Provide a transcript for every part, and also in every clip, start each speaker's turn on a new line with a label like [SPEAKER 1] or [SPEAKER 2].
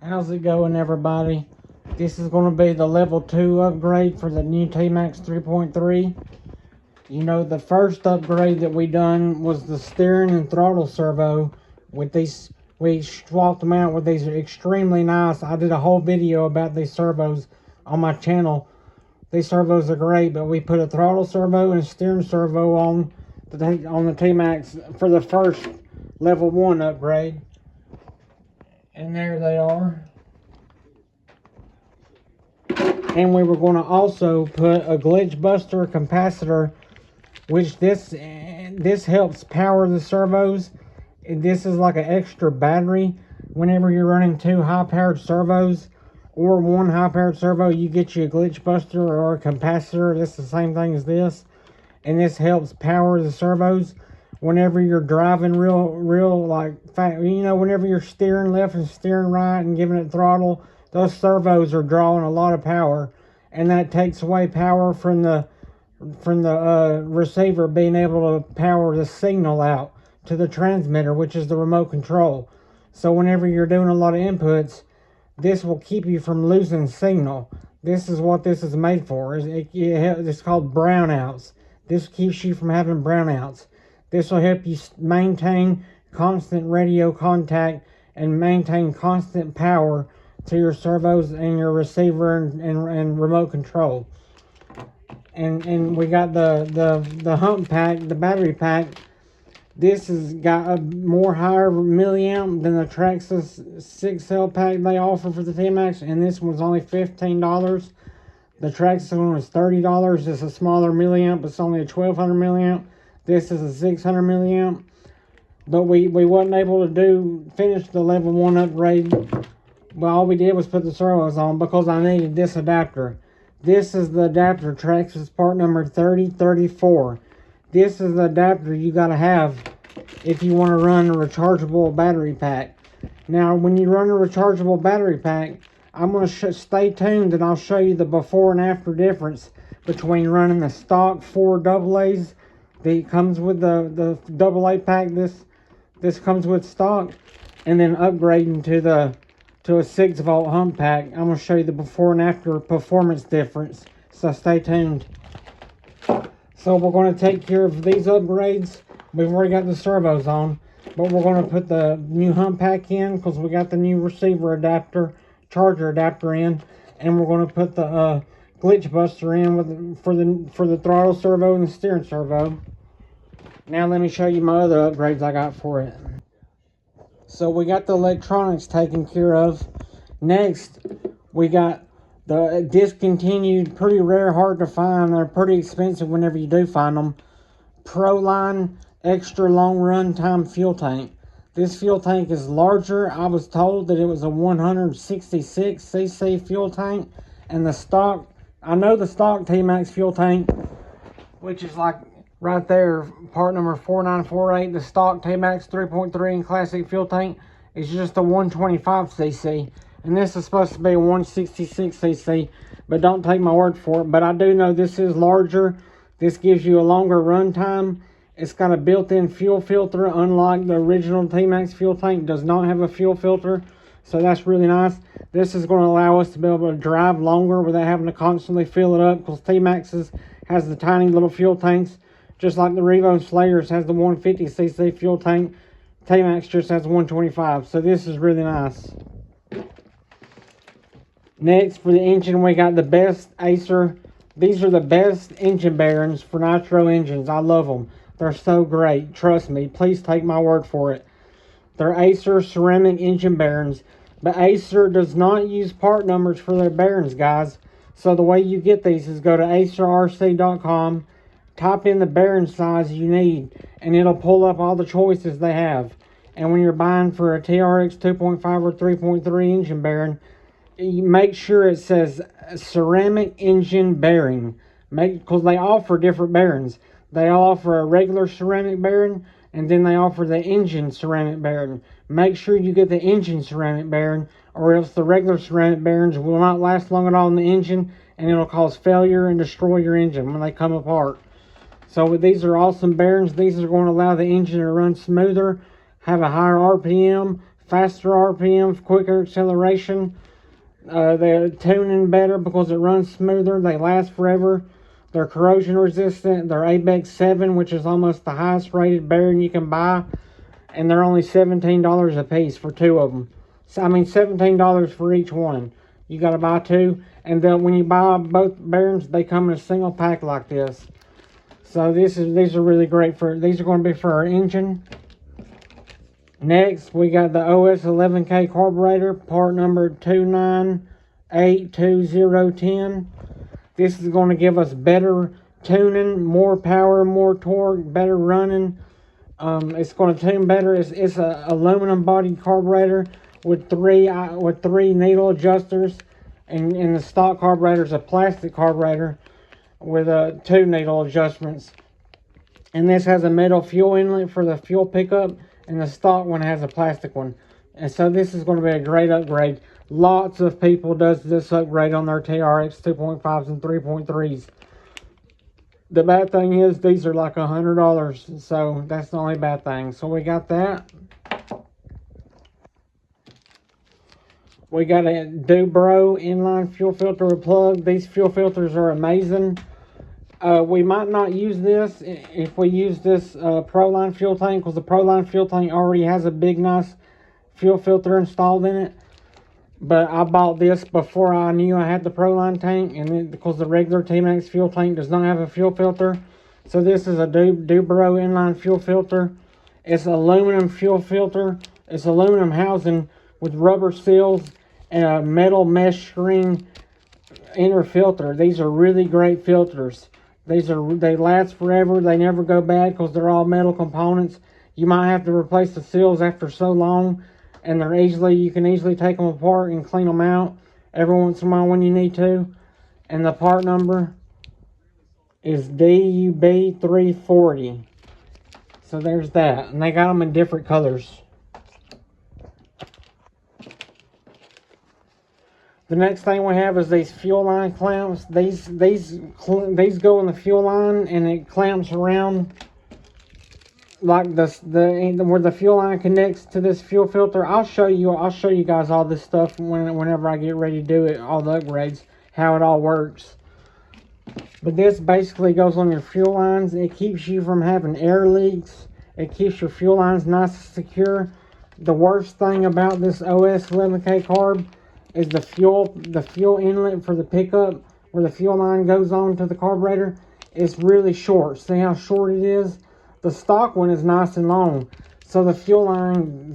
[SPEAKER 1] How's it going, everybody? This is going to be the level 2 upgrade for the new Tmaxx 3.3. You know, the first upgrade that we done was the steering and throttle servo. With these, we swapped them out with these extremely nice. I did a whole video about these servos on my channel. These servos are great, but we put a throttle servo and a steering servo on the Tmaxx for the first level 1 upgrade. And there they are. And we were going to also put a glitch buster capacitor, which this helps power the servos. This is like an extra battery. Whenever you're running 2 high-powered servos or 1 high-powered servo, you get you a glitch buster or a capacitor. This is the same thing as this, and this helps power the servos. Whenever you're driving real like, you know, whenever you're steering left and steering right and giving it throttle, those servos are drawing a lot of power, and that takes away power from the receiver being able to power the signal out to the transmitter, which is the remote control. So whenever you're doing a lot of inputs, this will keep you from losing signal. This is what this is made for. It's called brownouts. This keeps you from having brownouts. This will help you maintain constant radio contact and maintain constant power to your servos and your receiver and remote control. And we got the hump pack, the battery pack. This has got a more higher milliamp than the Traxxas 6-cell pack they offer for the Tmaxx, and this one's only $15. The Traxxas one was $30. It's a smaller milliamp. It's only a 1200 milliamp. This is a 600 milliamp. But we wasn't able to finish the level 1 upgrade. Well, all we did was put the servos on because I needed this adapter. This is the adapter, Traxxas part number 3034. This is the adapter you got to have if you want to run a rechargeable battery pack. Now, when you run a rechargeable battery pack, I'm going to stay tuned and I'll show you the before and after difference between running the stock 4 AA's that comes with the AA pack. This comes with stock, and then upgrading to a 6-volt hump pack. I'm going to show you the before and after performance difference, so stay tuned. So we're going to take care of these upgrades. We've already got the servos on, but we're going to put the new hump pack in because we got the new receiver adapter, charger adapter in, and we're going to put the glitch buster in for the throttle servo and the steering servo. Now let me show you my other upgrades I got for it. So we got the electronics taken care of. Next, we got the discontinued, pretty rare, hard to find. They're pretty expensive whenever you do find them. Proline extra long run time fuel tank. This fuel tank is larger. I was told that it was a 166cc fuel tank. And the stock, I know the stock Tmaxx fuel tank, which is like right there, part number 4948, the stock Tmaxx 3.3 and classic fuel tank is just a 125cc. And this is supposed to be a 166cc, but don't take my word for it. But I do know this is larger. This gives you a longer run time. It's got a built-in fuel filter, unlike the original Tmaxx fuel tank does not have a fuel filter. So that's really nice. This is going to allow us to be able to drive longer without having to constantly fill it up, because Tmaxx has the tiny little fuel tanks. Just like the Revo Slayers has the 150cc fuel tank, Tmaxx just has 125. So this is really nice. Next, for the engine, we got the best Acer. These are the best engine bearings for nitro engines. I love them. They're so great. Trust me. Please take my word for it. They're Acer ceramic engine bearings. But Acer does not use part numbers for their bearings, guys. So the way you get these is go to acerrc.com. Type in the bearing size you need, and it'll pull up all the choices they have. And when you're buying for a TRX 2.5 or 3.3 engine bearing, you make sure it says ceramic engine bearing. Because they offer different bearings. They offer a regular ceramic bearing, and then they offer the engine ceramic bearing. Make sure you get the engine ceramic bearing, or else the regular ceramic bearings will not last long at all in the engine, and it'll cause failure and destroy your engine when they come apart. So these are awesome bearings. These are going to allow the engine to run smoother, have a higher RPM, faster RPMs, quicker acceleration. They're tuning better because it runs smoother. They last forever. They're corrosion resistant. They're ABEX 7, which is almost the highest rated bearing you can buy. And they're only $17 a piece for two of them. So, I mean, $17 for each one. You got to buy two. And then when you buy both bearings, they come in a single pack like this. So these are really great these are going to be for our engine. Next, we got the OS 11K carburetor, part number 2982010. This is going to give us better tuning, more power, more torque, better running. It's going to tune better. It's a aluminum bodied carburetor with three needle adjusters, and the stock carburetor is a plastic carburetor with two needle adjustments. And this has a metal fuel inlet for the fuel pickup, and the stock one has a plastic one. And so this is going to be a great upgrade. Lots of people does this upgrade on their TRX 2.5s and 3.3s. The bad thing is these are like $100, so that's the only bad thing. So we got that. We got a Dubro inline fuel filter plug. These fuel filters are amazing. We might not use this if we use this Proline fuel tank, because the Proline fuel tank already has a big, nice fuel filter installed in it. But I bought this before I knew I had the Proline tank, and then, because the regular Tmaxx fuel tank does not have a fuel filter. So this is a Dubro inline fuel filter. It's aluminum fuel filter. It's aluminum housing with rubber seals and a metal mesh screen inner filter. These are really great filters. They last forever. They never go bad because they're all metal components. You might have to replace the seals after so long, and you can easily take them apart and clean them out every once in a while when you need to. And the part number is DUB340. So there's that, and they got them in different colors. The next thing we have is these fuel line clamps. These go in the fuel line, and it clamps around like this, where the fuel line connects to this fuel filter. I'll show you guys all this stuff whenever I get ready to do it, all the upgrades, how it all works. But this basically goes on your fuel lines. It keeps you from having air leaks. It keeps your fuel lines nice and secure. The worst thing about this OS 11K carb is the fuel inlet for the pickup, where the fuel line goes on to the carburetor. It's really short. See how short it is? The stock one is nice and long, so the fuel line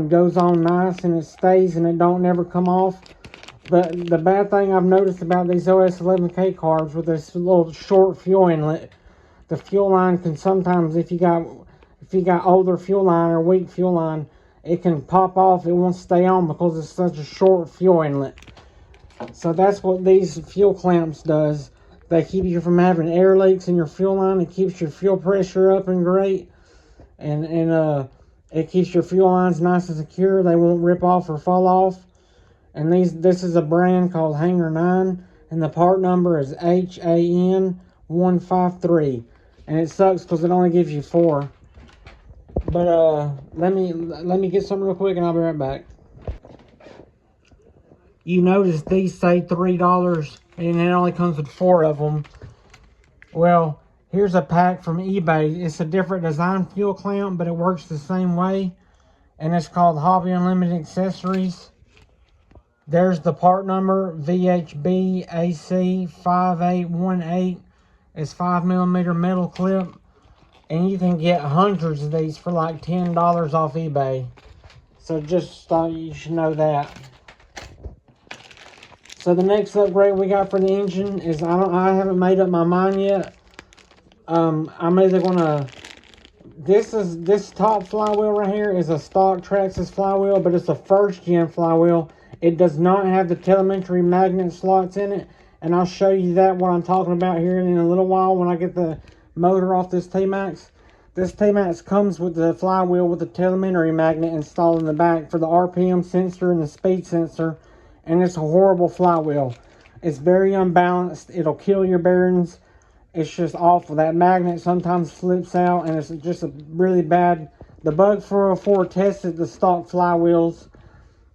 [SPEAKER 1] goes on nice, and it stays, and it don't never come off. But the bad thing I've noticed about these OS 11K carbs with this little short fuel inlet, the fuel line can sometimes, if you got older fuel line or weak fuel line, it can pop off. It won't stay on because it's such a short fuel inlet. So that's what these fuel clamps does. They keep you from having air leaks in your fuel line. It keeps your fuel pressure up and great. And it keeps your fuel lines nice and secure. They won't rip off or fall off. And this is a brand called Hanger 9. And the part number is HAN153. And it sucks because it only gives you 4. But let me get some real quick, and I'll be right back. You notice these say $3, and it only comes with 4 of them. Well, here's a pack from eBay. It's a different design fuel clamp, but it works the same way. And it's called Hobby Unlimited Accessories. There's the part number, VHB AC 5818. It's 5mm metal clip. And you can get hundreds of these for like $10 off eBay. So just thought you should know that. So the next upgrade we got for the engine is, I haven't made up my mind yet. I'm either gonna, this top flywheel right here is a stock Traxxas flywheel, but it's a first gen flywheel. It does not have the telemetry magnet slots in it, and I'll show you what I'm talking about here in a little while when I get the motor off this Tmaxx. This Tmaxx comes with the flywheel with the telemetry magnet installed in the back for the RPM sensor and the speed sensor, and it's a horrible flywheel. It's very unbalanced. It'll kill your bearings. It's just awful. That magnet sometimes slips out, and it's just a really bad The Bug 404 tested the stock flywheels,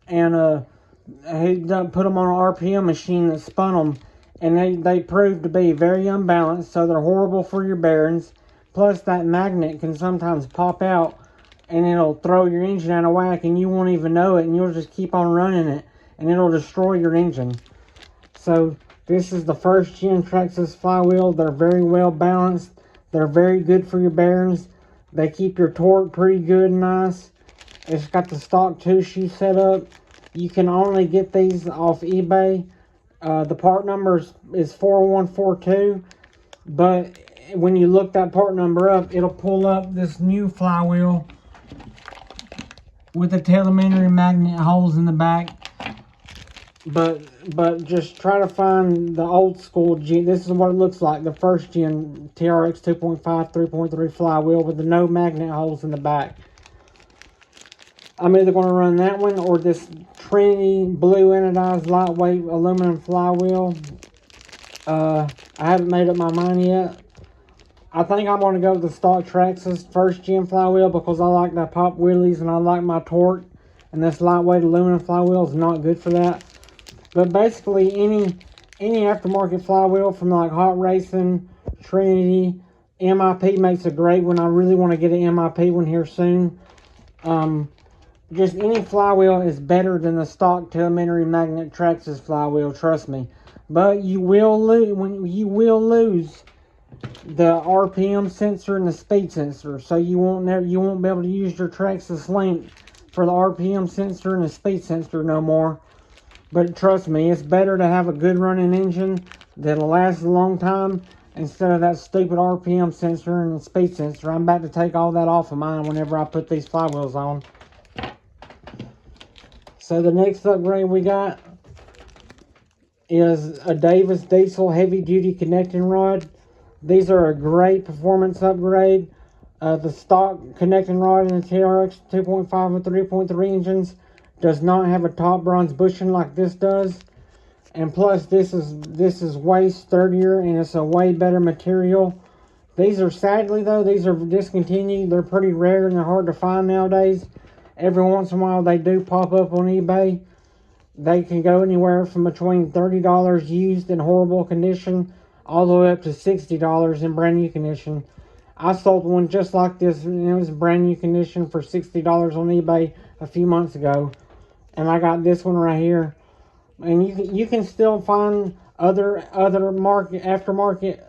[SPEAKER 1] and he put them on an RPM machine that spun them, and they proved to be very unbalanced, so they're horrible for your bearings. Plus, that magnet can sometimes pop out, and it'll throw your engine out of whack, and you won't even know it, and you'll just keep on running it, and it'll destroy your engine. So, this is the first gen Traxxas flywheel. They're very well balanced. They're very good for your bearings. They keep your torque pretty good and nice. It's got the stock 2-shoe setup. You can only get these off eBay. The part number is 4142. But when you look that part number up, it'll pull up this new flywheel with the telemetry magnet holes in the back. But just try to find the old school gen. This is what it looks like, the first gen TRX 2.5 3.3 flywheel with the no magnet holes in the back. I'm either going to run that one or this Trinity blue anodized lightweight aluminum flywheel. I haven't made up my mind yet. I think I'm going to go with the stock Traxxas first gen flywheel because I like that pop wheelies and I like my torque. And this lightweight aluminum flywheel is not good for that. But basically, any aftermarket flywheel from like Hot Racing, Trinity, MIP makes a great one. I really want to get an MIP one here soon. Just any flywheel is better than the stock telemetry magnet Traxxas flywheel, trust me. But you will lose the RPM sensor and the speed sensor, so you won't be able to use your Traxxas link for the RPM sensor and the speed sensor no more. But trust me, it's better to have a good running engine that'll last a long time instead of that stupid RPM sensor and the speed sensor. I'm about to take all that off of mine whenever I put these flywheels on. So the next upgrade we got is a Davis Diesel heavy duty connecting rod. These are a great performance upgrade. The stock connecting rod in the TRX 2.5 and 3.3 engines does not have a top bronze bushing like this does, and plus this is way sturdier and it's a way better material. These are sadly discontinued. They're pretty rare and they're hard to find nowadays. Every once in a while they do pop up on eBay. They can go anywhere from between $30 used in horrible condition all the way up to $60 in brand new condition. I sold one just like this and it was brand new condition for $60 on eBay a few months ago. And I got this one right here. And you can still find other aftermarket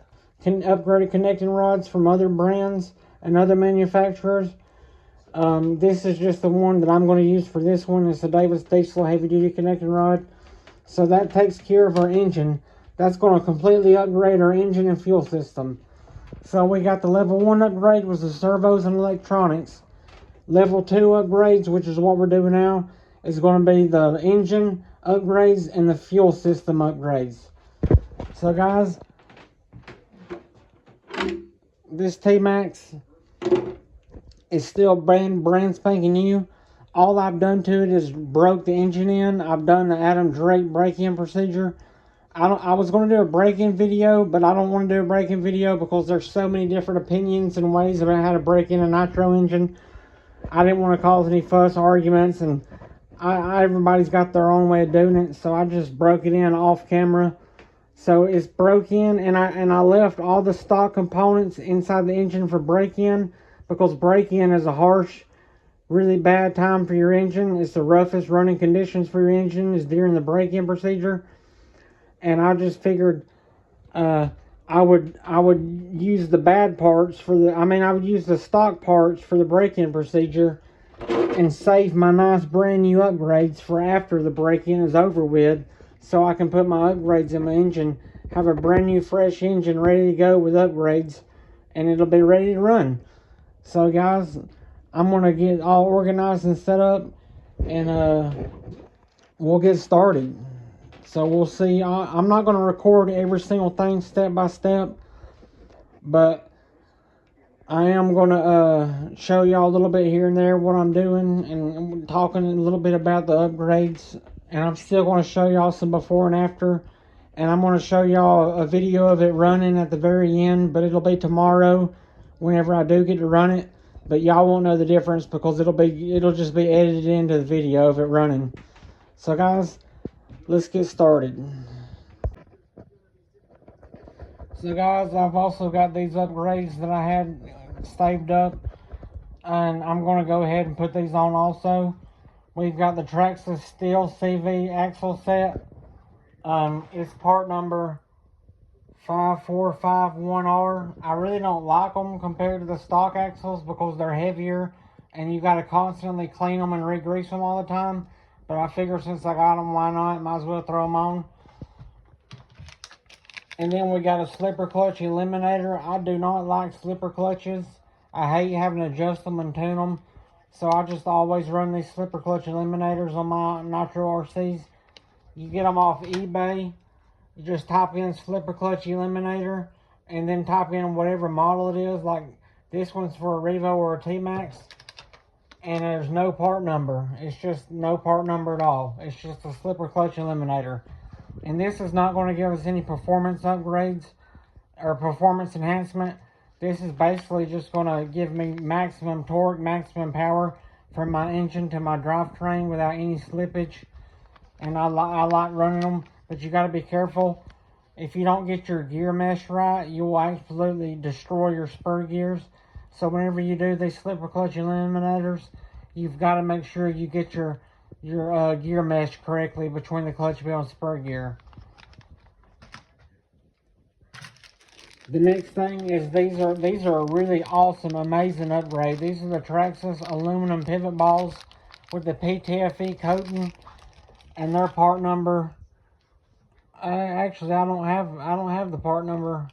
[SPEAKER 1] upgraded connecting rods from other brands and other manufacturers. This is just the one that I'm going to use for this one. It's a Davis Diesel heavy duty connecting rod. So that takes care of our engine. That's going to completely upgrade our engine and fuel system. So we got the level 1 upgrade was the servos and electronics. Level 2 upgrades, which is what we're doing now, is going to be the engine upgrades and the fuel system upgrades. So guys, this Tmaxx is still brand spanking new. All I've done to it is broke the engine in. I've done the Adam Drake break-in procedure. I was going to do a break-in video, but I don't want to do a break-in video because there's so many different opinions and ways about how to break in a nitro engine. I didn't want to cause any fuss or arguments, and everybody's got their own way of doing it, so I just broke it in off camera. So it's broke in, and I left all the stock components inside the engine for break-in, because break-in is a harsh, really bad time for your engine. It's the roughest running conditions for your engine is during the break-in procedure. And I just figured I would use the bad parts I would use the stock parts for the break-in procedure and save my nice brand new upgrades for after the break-in is over with, so I can put my upgrades in my engine, have a brand new fresh engine ready to go with upgrades, and it'll be ready to run. So guys, I'm going to get all organized and set up, and we'll get started. So we'll see. I'm not going to record every single thing step by step, but I am going to show y'all a little bit here and there what I'm doing, and talking a little bit about the upgrades. And I'm still going to show y'all some before and after, and I'm going to show y'all a video of it running at the very end, but it'll be tomorrow whenever I do get to run it. But y'all won't know the difference because it'll just be edited into the video of it running. So guys, let's get started. So guys, I've also got these upgrades that I had saved up, and I'm going to go ahead and put these on also. We've got the Tmaxx Steel CV axle set. It's part number 5451R. I really don't like them compared to the stock axles because they're heavier and you got to constantly clean them and re-grease them all the time. But I figure since I got them, why not? Might as well throw them on. And then we got a slipper clutch eliminator. I do not like slipper clutches. I hate having to adjust them and tune them. So I just always run these slipper clutch eliminators on my Nitro RCs. You get them off eBay. You just type in slipper clutch eliminator and then type in whatever model it is. Like this one's for a Revo or a Tmaxx. And there's no part number. It's just no part number at all. It's just a slipper clutch eliminator. And this is not going to give us any performance upgrades or performance enhancement. This is basically just going to give me maximum torque, maximum power from my engine to my drivetrain without any slippage. And I like running them, but you got to be careful. If you don't get your gear mesh right, you will absolutely destroy your spur gears. So whenever you do these slipper clutch eliminators, you've got to make sure you get your gear mesh correctly between the clutch wheel and spur gear. The next thing is these are a really awesome, amazing upgrade. These are the Tmaxx aluminum pivot balls with the PTFE coating, and their part number. Actually, I don't have the part number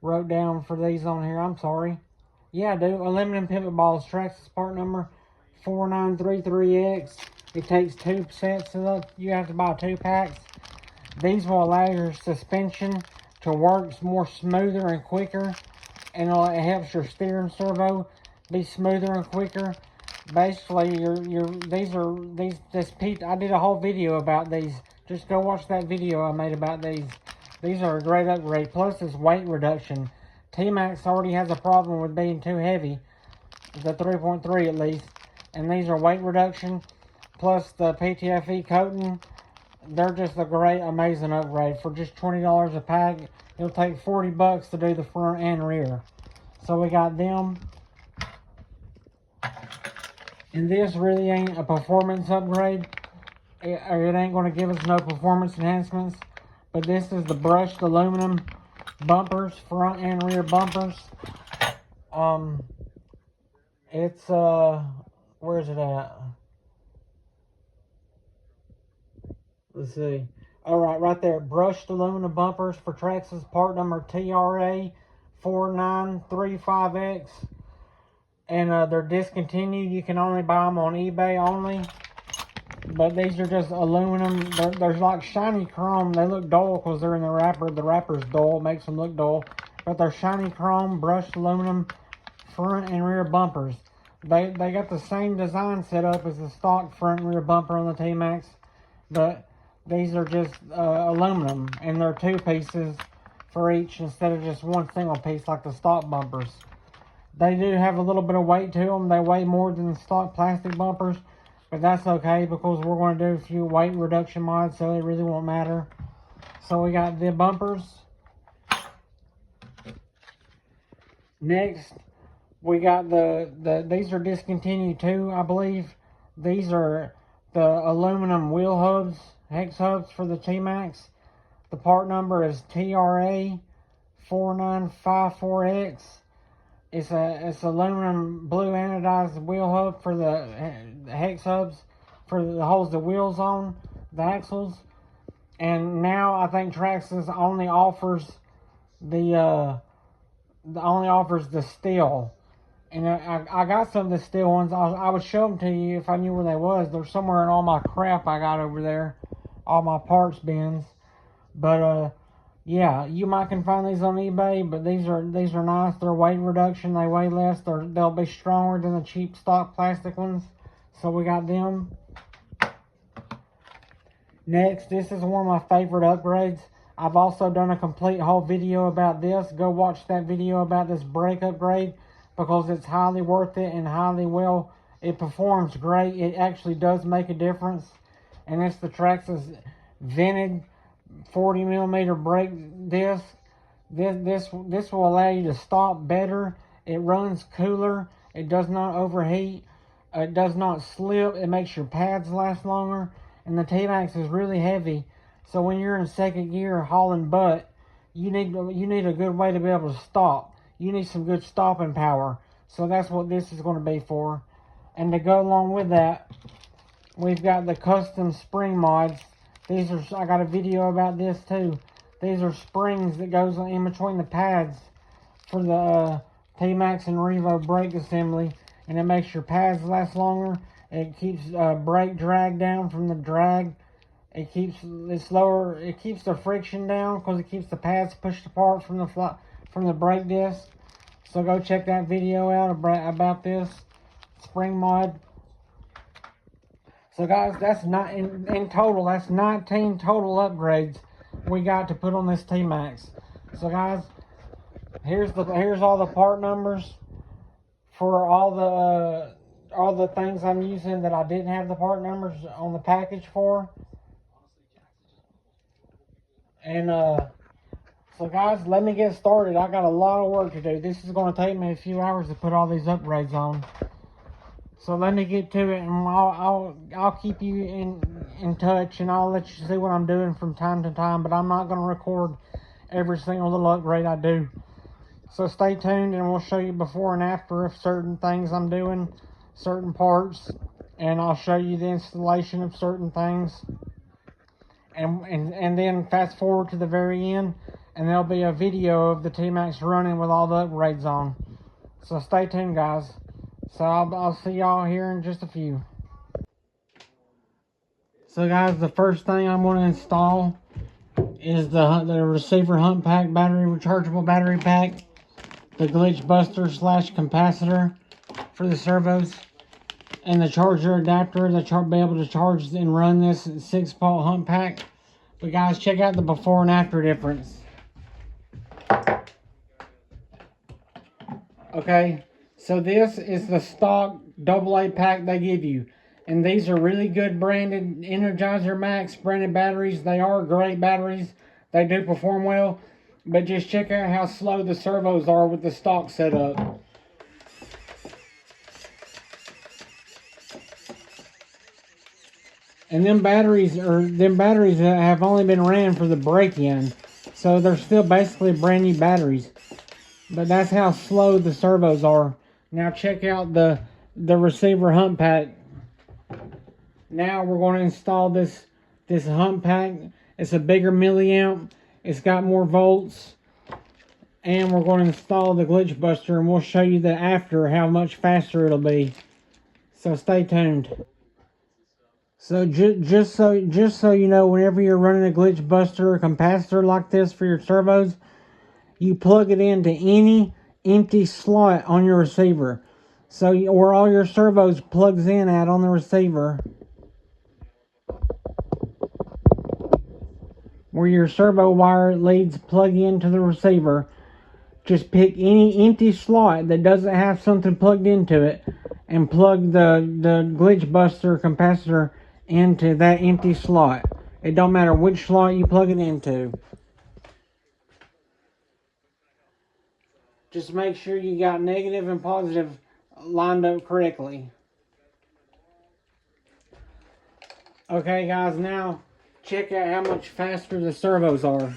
[SPEAKER 1] wrote down for these on here. I'm sorry. Yeah, I do. Aluminum pivot balls, Tmaxx part number 4933X. It takes 2 sets of them. You have to buy 2 packs. These will allow your suspension to work more smoother and quicker, and it helps your steering servo be smoother and quicker. Basically, I did a whole video about these. Just go watch that video I made about these. These are a great upgrade. Plus, it's weight reduction. Tmaxx already has a problem with being too heavy, the 3.3 at least, and these are weight reduction. Plus the PTFE coating. They're just a great, amazing upgrade. For just $20 a pack, it'll take $40 to do the front and rear. So we got them. And this really ain't a performance upgrade. It ain't going to give us no performance enhancements. But this is the brushed aluminum bumpers, front and rear bumpers. It's, where's it at? Let's see. Alright, right there. Brushed aluminum bumpers for Tmaxx part number TRA4935X. And they're discontinued. You can only buy them on eBay only. But these are just aluminum. There's like shiny chrome. They look dull because they're in the wrapper. The wrapper's dull. It makes them look dull. But they're shiny chrome, brushed aluminum front and rear bumpers. They got the same design set up as the stock front and rear bumper on the Tmaxx. But these are just aluminum, and they're 2 pieces for each instead of just 1 single piece like the stock bumpers. They do have a little bit of weight to them. They weigh more than the stock plastic bumpers, but that's okay because we're going to do a few weight reduction mods, so it really won't matter. So we got the bumpers. Next, we got these are discontinued too, I believe. These are the aluminum wheel hubs, hex hubs for the Tmaxx. The part number is TRA4954X. It's aluminum blue anodized wheel hub for the hex hubs for the holes the wheels on, the axles. And now I think Tmaxx only offers the steel. And I got some of the steel ones. I would show them to you if I knew where they was. They're somewhere in all my crap I got over there, all my parts bins. But yeah, you might can find these on eBay. But these are nice. They're weight reduction. They weigh less. They'll be stronger than the cheap stock plastic ones. So we got them. Next, this is one of my favorite upgrades. I've also done a complete whole video about this. Go watch that video about this brake upgrade. because it's highly worth it and highly well. It performs great. It actually does make a difference. And it's the Tmaxx vented 40 millimeter brake disc. This will allow you to stop better. It runs cooler. It does not overheat. It does not slip. It makes your pads last longer. And the Tmaxx is really heavy. So when you're in second gear hauling butt, you need a good way to be able to stop. You need some good stopping power. So that's what this is going to be for. And to go along with that, we've got the custom spring mods. These are, I got a video about this too. These are springs that goes in between the pads for the Tmaxx and Revo brake assembly. And it makes your pads last longer. It keeps brake drag down from the drag. It keeps the friction down because it keeps the pads pushed apart from the brake disc. So go check that video out about this spring mod. So guys, that's not in total. That's 19 total upgrades we got to put on this Tmaxx. So guys, here's all the part numbers for all the things I'm using that I didn't have the part numbers on the package for. And so guys, let me get started. I got a lot of work to do. This is going to take me a few hours to put all these upgrades on. So let me get to it, and I'll keep you in touch, and I'll let you see what I'm doing from time to time. But I'm not going to record every single little upgrade I do. So stay tuned, and we'll show you before and after of certain things I'm doing, certain parts, and I'll show you the installation of certain things. And then fast forward to the very end, and there'll be a video of the Tmaxx running with all the upgrades on. So stay tuned, guys. So I'll see y'all here in just a few. So guys, the first thing I'm going to install is the receiver hump pack rechargeable battery pack, the glitch buster / capacitor for the servos, and the charger adapter to be able to charge and run this 6-volt hump pack. But guys, check out the before and after difference. Okay, so this is the stock AA pack they give you. And these are really good branded Energizer Max branded batteries. They are great batteries. They do perform well. But just check out how slow the servos are with the stock setup. And them batteries have only been ran for the break-in. So they're still basically brand new batteries. But that's how slow the servos are. Now check out the receiver hump pack. Now we're going to install this hump pack. It's a bigger milliamp. It's got more volts. And we're going to install the glitch buster, and we'll show you the after how much faster it'll be. So stay tuned. So just so you know, whenever you're running a glitch buster or capacitor like this for your servos, you plug it into any empty slot on your receiver. So where all your servos plugs in at on the receiver, where your servo wire leads plug into the receiver, just pick any empty slot that doesn't have something plugged into it and plug the glitch buster capacitor into that empty slot. It don't matter which slot you plug it into. Just make sure you got negative and positive lined up correctly. Okay guys, now check out how much faster the servos are.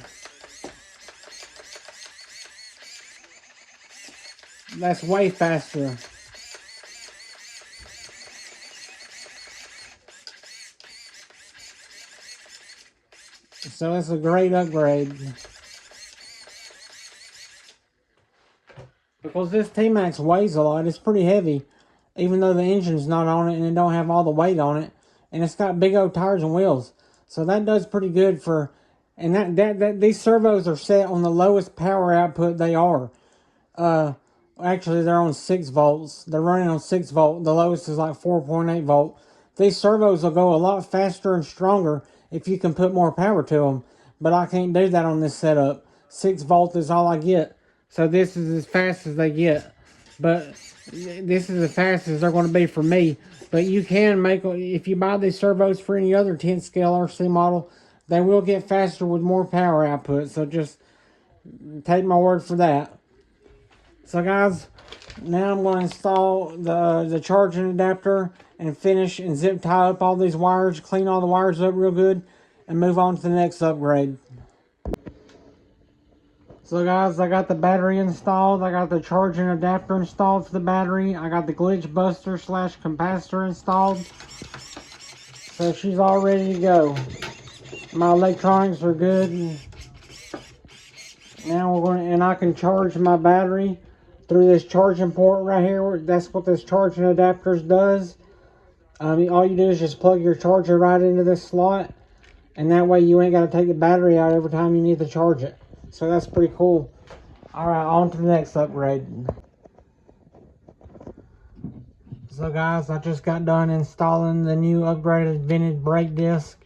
[SPEAKER 1] That's way faster. So it's a great upgrade. Because this Tmaxx weighs a lot, it's pretty heavy. Even though the engine's not on it and it don't have all the weight on it. And it's got big old tires and wheels. So that does pretty good for... And these servos are set on the lowest power output they are. Actually, they're on 6 volts. They're running on 6 volt. The lowest is like 4.8 volt. These servos will go a lot faster and stronger if you can put more power to them. But I can't do that on this setup. 6 volt is all I get. So this is as fast as they get. but this is as fast as they're going to be for me. But you can make, if you buy these servos for any other 10 scale RC model, they will get faster with more power output. So just take my word for that. So guys, now I'm going to install the charging adapter and finish and zip tie up all these wires, clean all the wires up real good, and move on to the next upgrade. So guys, I got the battery installed. I got the charging adapter installed for the battery. I got the glitch buster / capacitor installed. So she's all ready to go. My electronics are good. Now we're going to, and I can charge my battery through this charging port right here. That's what this charging adapter does. All you do is just plug your charger right into this slot, and that way you ain't got to take the battery out every time you need to charge it. So that's pretty cool. Alright, on to the next upgrade. So guys, I just got done installing the new upgraded vented brake disc.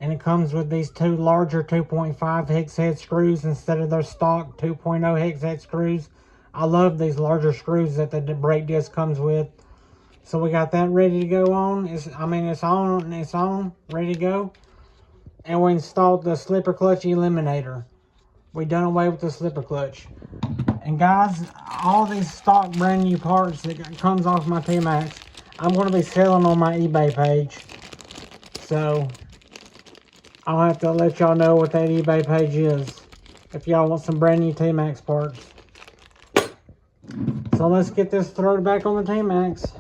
[SPEAKER 1] And it comes with these two larger 2.5 hex head screws instead of their stock 2.0 hex head screws. I love these larger screws that the brake disc comes with. So we got that ready to go on. It's on, ready to go. And we installed the slipper clutch eliminator. We done away with the slipper clutch. And guys, all these stock brand new parts that comes off my Tmaxx, I'm going to be selling on my eBay page. So I'll have to let y'all know what that eBay page is if y'all want some brand new Tmaxx parts. So let's get this thrown back on the Tmaxx.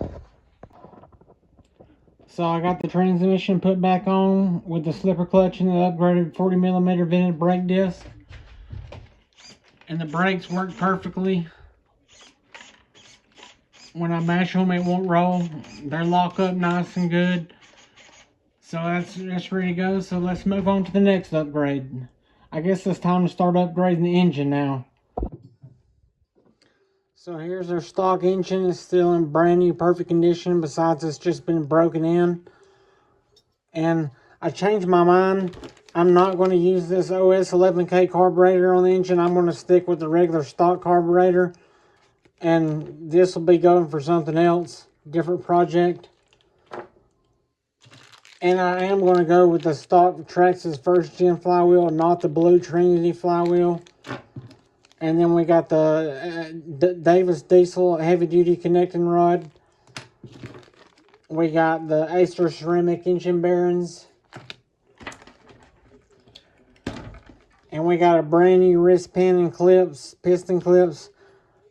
[SPEAKER 1] So I got the transmission put back on with the slipper clutch and the upgraded 40mm vented brake disc. And the brakes work perfectly. When I mash them, it won't roll. They're locked up nice and good. So that's ready to go. So let's move on to the next upgrade. I guess it's time to start upgrading the engine now. So here's our stock engine. It's still in brand new perfect condition. Besides, it's just been broken in. And I changed my mind. I'm not going to use this OS 11K carburetor on the engine. I'm going to stick with the regular stock carburetor. And this will be going for something else. Different project. And I am going to go with the stock Traxxas first gen flywheel, not the blue Trinity flywheel. And then we got the Davis Diesel heavy duty connecting rod. We got the Acer ceramic engine bearings. And we got a brand new wrist pin and clips, piston clips.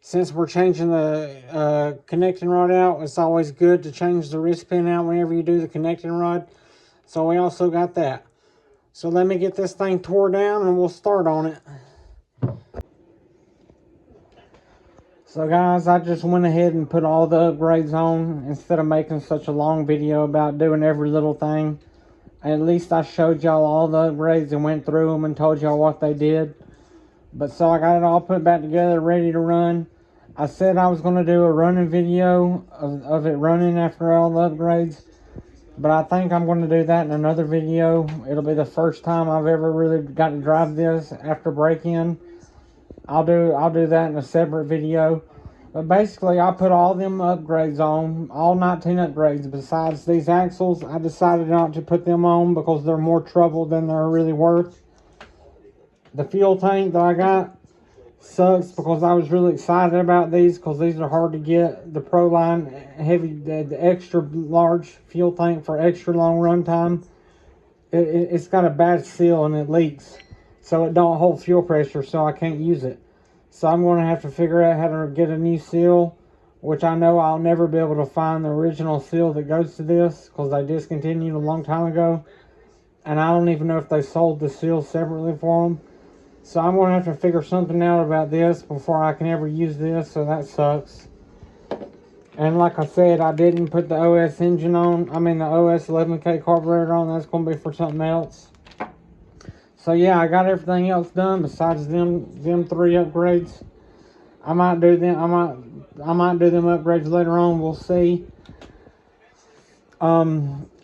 [SPEAKER 1] Since we're changing the connecting rod out, it's always good to change the wrist pin out whenever you do the connecting rod. So we also got that. So let me get this thing tore down and we'll start on it. So guys, I just went ahead and put all the upgrades on instead of making such a long video about doing every little thing. At least I showed y'all all the upgrades and went through them and told y'all what they did. But so I got it all put back together, ready to run. I said I was going to do a running video of it running after all the upgrades. But I think I'm going to do that in another video. It'll be the first time I've ever really got to drive this after break-in. I'll do that in a separate video. But basically, I put all them upgrades on, all 19 upgrades. Besides these axles, I decided not to put them on because they're more trouble than they're really worth. The fuel tank that I got sucks because I was really excited about these because these are hard to get. The Proline heavy, the extra large fuel tank for extra long run time. It's got a bad seal and it leaks. So it don't hold fuel pressure, so I can't use it. So I'm going to have to figure out how to get a new seal, which I know I'll never be able to find the original seal that goes to this because they discontinued a long time ago. And I don't even know if they sold the seal separately for them. So I'm going to have to figure something out about this before I can ever use this, so that sucks. And like I said, I didn't put the OS engine on, the OS 11K carburetor on. That's going to be for something else. So yeah, I got everything else done besides them 3 upgrades. I might do them upgrades later on, we'll see.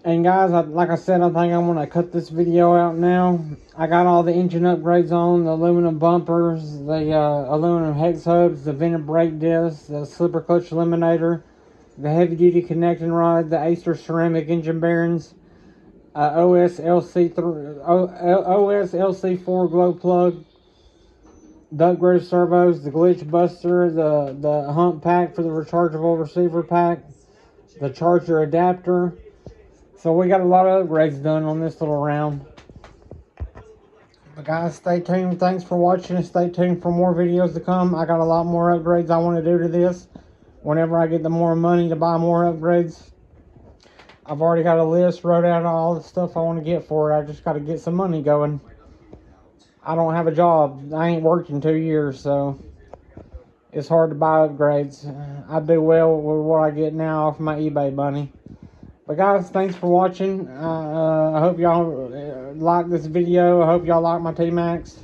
[SPEAKER 1] And guys, like I said, I think I'm going to cut this video out now. I got all the engine upgrades on, the aluminum bumpers, the aluminum hex hubs, the vented brake discs, the slipper clutch eliminator, the heavy duty connecting rod, the Acer ceramic engine bearings, OSLC4 glow plug, the upgraded servos, the glitch buster, the hump pack for the rechargeable receiver pack, the charger adapter. So we got a lot of upgrades done on this little round. But guys, stay tuned. Thanks for watching, and stay tuned for more videos to come. I got a lot more upgrades I want to do to this. Whenever I get the more money to buy more upgrades. I've already got a list, wrote out all the stuff I want to get for it. I just got to get some money going. I don't have a job. I ain't worked in 2 years, so it's hard to buy upgrades. I do well with what I get now off my eBay money. But guys, thanks for watching. I hope y'all like this video. I hope y'all like my Tmaxx.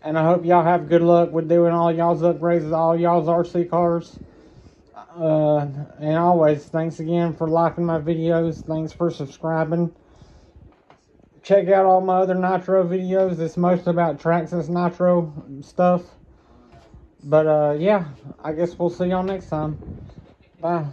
[SPEAKER 1] And I hope y'all have good luck with doing all y'all's upgrades, all y'all's RC cars. And always, thanks again for liking my videos. Thanks for subscribing. Check out all my other Nitro videos. It's mostly about Traxxas Nitro stuff. But yeah, I guess we'll see y'all next time. Bye.